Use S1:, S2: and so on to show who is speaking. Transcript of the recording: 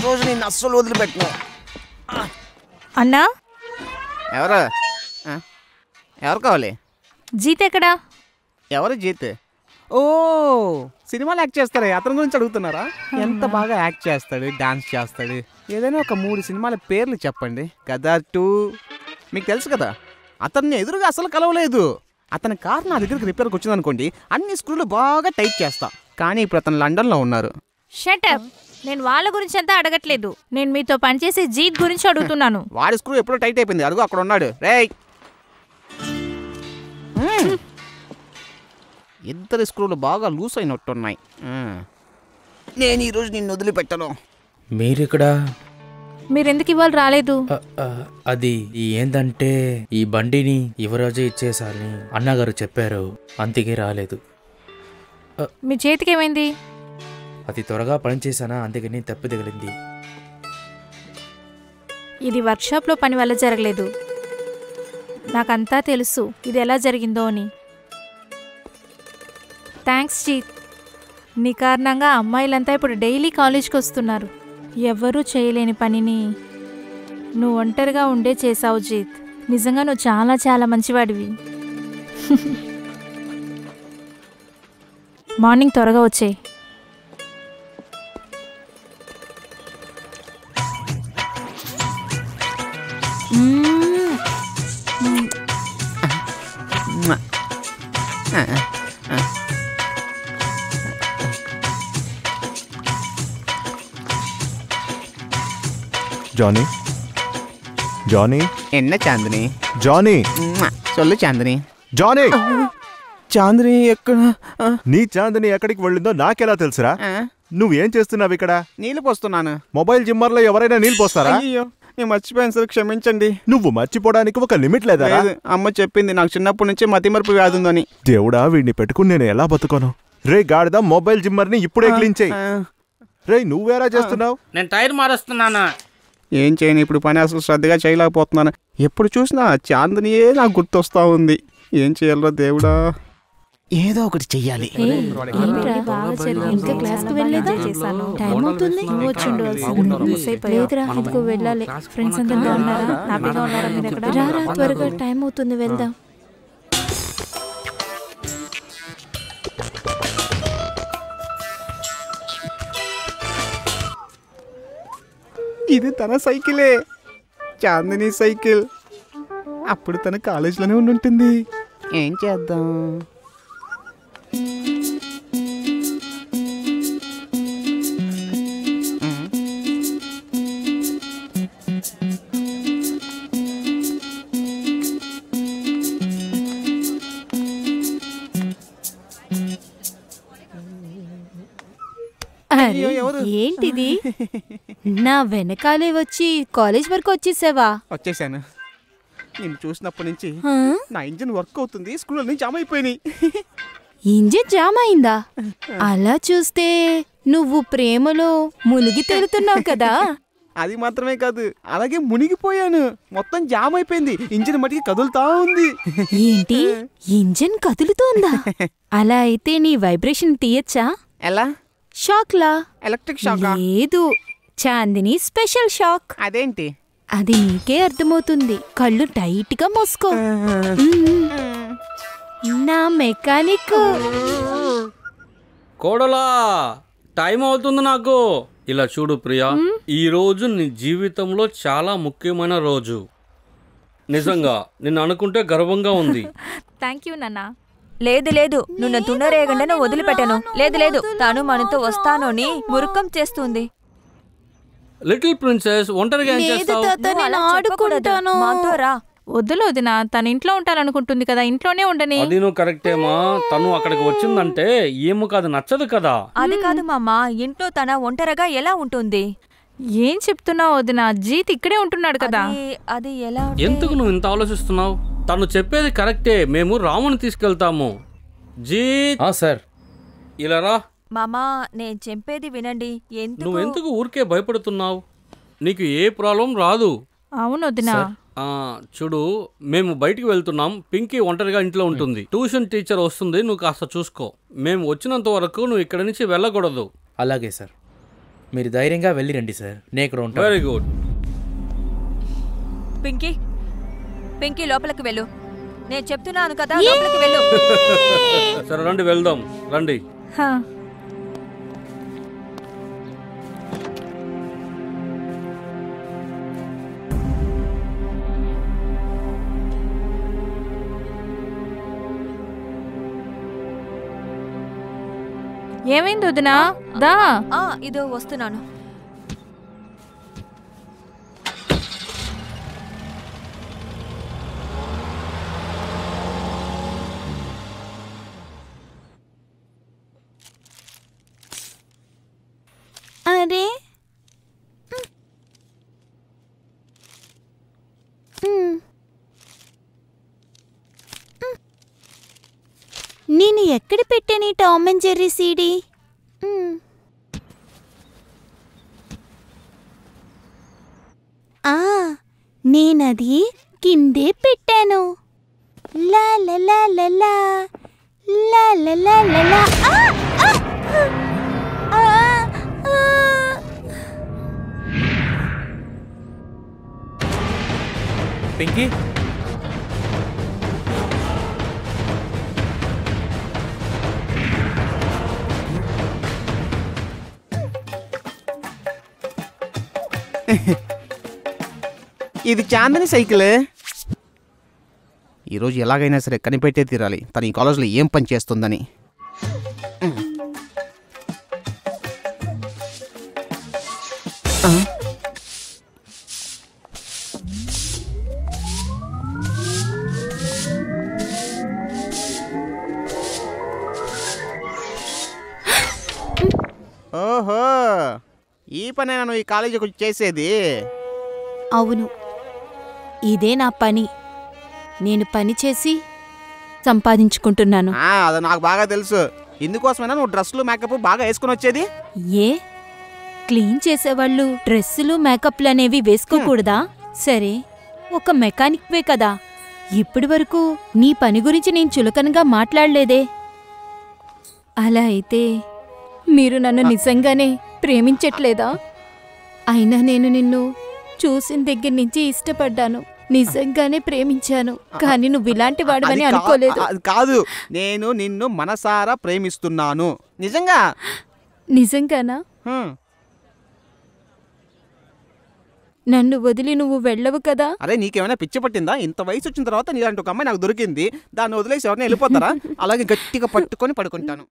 S1: రోజు నేను అస్సలు వదిలిపెట్టను.
S2: అన్నా
S1: ఎవరు ఎవరు కావాలి?
S2: జీత్ ఎక్కడా?
S1: ఎవరు జీత్? ఓ సినిమాలు యాక్ట్ చేస్తారే అతని గురించి అడుగుతున్నారా? ఎంత బాగా యాక్ట్ చేస్తాడు, డాన్స్ చేస్తాడు. ఏదైనా ఒక 3 సినిమాల పేర్లు చెప్పండి. గదర్ 2 మీకు తెలుసు కదా. అతన్ని ఎదురుగా అసలు కలవలేదు. అతని కార్ నా దగ్గరికి రిపేర్కి వచ్చిందనుకోండి, అన్ని స్క్రూలు బాగా టైట్ చేస్తా. కానీ ఇప్పుడు అతను లండన్లో ఉన్నారు.
S2: షటప్. నేను వాళ్ళ గురించి అంతా అడగట్లేదు. నేను మీతో పనిచేసే జీత్ గురించి అడుగుతున్నాను.
S1: వాడి స్క్రూ ఎప్పుడో టైట్ అయిపోయింది. అడుగు అక్కడ ఉన్నాడు. రేయ్, ఇద్దరు స్క్రూలు బాగా లూస్ అయినట్టున్నాయి. నేను ఈరోజు నిన్ను వదిలిపెట్టను.
S3: మీరిక్కడ?
S2: మీరెందుకు ఇవాళ రాలేదు?
S3: అది ఏందంటే ఈ బండిని యువరాజే ఇచ్చేసారని అన్నగారు చెప్పారు, అందుకే రాలేదు.
S2: మీ చేతికి ఏమైంది?
S3: అది త్వరగా పనిచేసానా, అందుకని తప్పి తగిలింది.
S2: ఇది వర్క్షాప్లో పని వల్ల జరగలేదు. నాకంతా తెలుసు ఇది ఎలా జరిగిందో అని. థ్యాంక్స్ జీత్. నీ కారణంగా అమ్మాయిలంతా ఇప్పుడు డైలీ కాలేజ్కి వస్తున్నారు. ఎవ్వరూ చేయలేని పనిని నువ్వు ఒంటరిగా ఉండే చేసావు జీత్. నిజంగా నువ్వు చాలా చాలా మంచివాడివి. మార్నింగ్ త్వరగా వచ్చేయ్.
S4: జానీ, జానీ,
S1: ఎన్న చాందిని?
S4: జానీ,
S1: చొల్లు చాందిని.
S4: జానీ,
S1: చాందిని ఎక్కడ?
S4: నీ చాందిని ఎక్కడికి వెళ్ళిందో నాకెలా తెలుసురా? నువ్వేం చేస్తున్నావు ఇక్కడ?
S1: నీళ్ళు పోస్తున్నాను.
S4: మొబైల్ జిమ్మర్లో ఎవరైనా నీళ్ళు పోస్తారా?
S1: అయ్యో, నేను మర్చిపోయాను సార్, క్షమించండి.
S4: నువ్వు మర్చిపోవడానికి ఒక లిమిట్ లేదా?
S1: అమ్మ చెప్పింది నాకు చిన్నప్పటి నుంచి మతిమరుపు వ్యాధి ఉందని.
S4: దేవుడా, వీడిని పెట్టుకుని నేను ఎలా బతుకోను? రే గాడిద, మొబైల్ జిమ్మర్ని ఇప్పుడే క్లీన్ చేయి. రే, నువ్వేరా చేస్తున్నావు?
S5: నేను టైర్ మారుస్తున్నాను.
S1: ఏం చేయను ఇప్పుడు, పని అసలు శ్రద్ధగా చేయలేకపోతున్నాను. ఎప్పుడు చూసినా చాందినియే నాకు గుర్తొస్తా ఉంది. ఏం చేయాలో దేవుడా, ఏదో ఒకటి చెయ్యాలి.
S2: త్వరగా టైం అవుతుంది, వెళ్దాం.
S1: ఇది తన సైకిలే, చాందిని సైకిల్. అప్పుడు తన కాలేజీలోనే ఉండుంటుంది. ఏం చేద్దాం?
S2: ఏంటిది? నా వెనకాలే వచ్చి కాలేజ్ వరకు వచ్చేసావా?
S1: వచ్చేసాను. నేను చూసినప్పటి నుంచి నా ఇంజిన్ వర్క్ అవుతుంది, స్కూల్ నుంచి జామ్ అయిపోయినాయి.
S2: ఇంజిన్ జామ్ అయిందా? అలా చూస్తే నువ్వు ప్రేమలో మునిగి తేలుతున్నావు కదా.
S1: అది మాత్రమే కాదు, అలాగే మునిగిపోయాను. మొత్తం జామ్ అయిపోయింది, ఇంజిన్ మటుకి కదులుతా ఉంది.
S2: ఏంటి, ఇంజిన్ కదులుతోందా? అలా అయితే నీ వైబ్రేషన్ తీయచ్చా?
S1: ఎలా?
S2: షాక్లా?
S1: Electric shock?
S2: లేదు, చాందిని స్పెషల్ షాక్.
S1: అదేంటి?
S2: అది నీకే అర్థమవుతుంది. కళ్ళు టైట్ గా మూసుకో. నా మెకానిక్.
S5: కోడలా, టైం అవుతుంది నాకు. ఇలా చూడు ప్రియా, ఈ రోజు నీ జీవితంలో చాలా ముఖ్యమైన రోజు. నిజంగా నిన్ను అనుకుంటే గర్వంగా ఉంది.
S2: థ్యాంక్ యూ నాన్న.
S6: లేదు లేదు, నువ్వు తున్నరేగండను వదిలిపెట్టాను. లేదు లేదు, తాను మనతో వస్తాను అని మురుకం చేస్తుంది.
S5: లిటిల్ ప్రిన్సెస్, ఒంటరిగా ఏం చేస్తావు?
S2: ఆడుకుంటాను.
S6: మాతో రా.
S2: వద్దులు వదినా, తన ఇంట్లో ఉంటాననుకుంటుంది కదా, ఇంట్లోనే ఉండని.
S5: అది నువ్వు కరెక్టేమా, తను అక్కడికి వచ్చిందంటే ఏమో కాదు, నచ్చదు కదా.
S6: అది కాదు మామ, ఇంట్లో తన ఒంటరిగా ఎలా ఉంటుంది?
S2: ఏం చెప్తున్నావు వదినా? జీత్ ఇక్కడే ఉంటున్నాడు కదా.
S6: అది ఎలా?
S5: ఎందుకు నువ్వు ఇంత ఆలోచిస్తున్నావు? తను చెప్పేది కరెక్టే, మేము రాముని తీసుకెళ్తాము. జీత్
S3: సార్,
S5: ఇలా రా.
S6: మామా, నేను చెప్పేది వినండి.
S5: నువ్వెందుకు ఊరికే భయపడుతున్నావు? నీకు ఏ ప్రాబ్లం రాదు.
S2: అవును వదినా.
S5: చూడు, మేము బయటికి వెళ్తున్నాం. పింకీ ఒంటరిగా ఇంట్లో ఉంటుంది. ట్యూషన్ టీచర్ వస్తుంది, నువ్వు కాస్త చూసుకో. మేము వచ్చినంత వరకు నువ్వు ఇక్కడి నుంచి వెళ్ళకూడదు.
S3: అలాగే సార్. మీరు ధైర్యంగా వెళ్ళి రండి సార్, నేను ఇక్కడ ఉంటాను.
S5: Very good.
S6: పింకీ పింకీ లోపలికి వెళ్ళు. నేను చెప్తున్నాను కదా, లోపలికి వెళ్ళు.
S5: సరే రండి వెళ్దాం, రండి.
S2: హా. ఏమైంది వదినా? దా.
S6: ఇదో వస్తున్నాను.
S7: అరే నేను ఎక్కడ పెట్టాను ఈ టామ్ అండ్ జెర్రీ సీడీ? నేనది కిందే పెట్టాను. లా లా లా లా లా లా లా లా లా లా.
S3: పింకీ,
S1: ఇది చాందని సైకిల్. ఈరోజు ఎలాగైనా సరే కనిపెట్టే తీరాలి తను ఈ కాలేజ్లో ఏం పని చేస్తుందని. ఓహో, ఈ పనేనా నువ్వు ఈ కాలేజీకి వచ్చి చేసేది?
S7: అవును, ఇదే నా పని. నేను పని చేసి సంపాదించుకుంటున్నాను.
S1: అది నాకు బాగా తెలుసు. ఇందుకోసమైనా నువ్వు డ్రెస్సులు మేకప్ బాగా వేసుకుని వచ్చేది?
S7: ఏ క్లీన్ చేసేవాళ్ళు డ్రెస్సులు మేకప్లు అనేవి వేసుకోకూడదా? సరే, ఒక మెకానిక్వే కదా. ఇప్పటి వరకు నీ పని గురించి నేను చులకనగా మాట్లాడలేదే. అలా అయితే మీరు నన్ను నిజంగానే ప్రేమించట్లేదా? అయినా నేను నిన్ను చూసిన దగ్గర నుంచి ఇష్టపడ్డాను, నిజంగానే ప్రేమించాను. కానీ నువ్వు ఇలాంటి వాడివని అనుకోలేదు.
S1: కాదు, నేను నిన్ను మనసారా ప్రేమిస్తున్నాను. నిజంగా.
S7: నిజంగానా? నన్ను వదిలి నువ్వు వెళ్ళవు కదా?
S1: అరే నీకేమైనా పిచ్చి పట్టిందా? ఇంత వయసు వచ్చిన తర్వాత నీలాంటి ఒక అమ్మాయి నాకు దొరికింది, దాన్ని వదిలేసి ఎవరిని వెళ్ళిపోతారా? అలాగే గట్టిగా పట్టుకొని పడుకుంటాను.